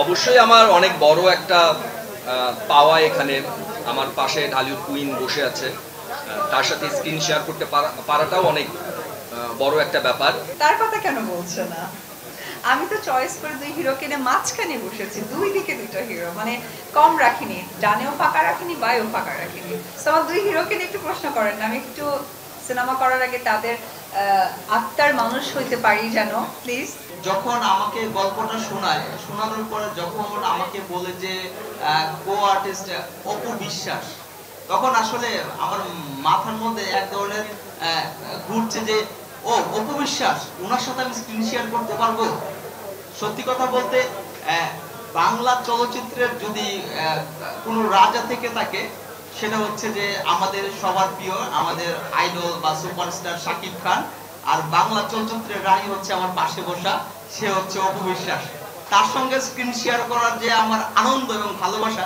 অবশ্যই আমার অনেক বড় একটা পাওয়া এখানে আমার পাশে ঢালিউড কুইন বসে আছে। তার সাথে স্ক্রিন শেয়ার করতে পারাটাও অনেক বড় একটা ব্যাপার। তার কথা কেন বলছো না? আমি তো চয়েস করে দুই হিরোকে নিয়ে মাঝখানে বসেছি, দুই দিকে দুইটা হিরো, মানে কম রাখিনি, ডানেও ফাঁকা রাখিনি, বাঁয়েও ফাঁকা রাখিনি। তো আমার দুই হিরোকে নিয়ে একটু প্রশ্ন করেন না, আমি একটু সিনেমা করার আগে তাদের আত্মার মানুষ হইতে পারি যেন, প্লিজ। যখন আমাকে গল্পটা শোনানোর পরে যখন আমাকে বলে যে কো আর্টিস্ট অপু বিশ্বাস, তখন আসলে আমার মাথার মধ্যে এক ধরনের ঘুরছে যে ও অপু বিশ্বাস, ওনার সাথে আমি স্ক্রিন শেয়ার করতে পারবো। সত্যি কথা বলতে বাংলা চলচ্চিত্রের যদি কোনো রাজা থেকে থাকে, সেটা হচ্ছে যে আমাদের সবার প্রিয়, আমাদের আইডল বা সুপারস্টার শাকিব খান। আর বাংলা চলচ্চিত্রের রানী হচ্ছে আমার পাশে বসা, সে হচ্ছে অপু বিশ্বাস। তার সঙ্গে স্ক্রিন শেয়ার করার যে আমার আনন্দ এবং ভালোবাসা,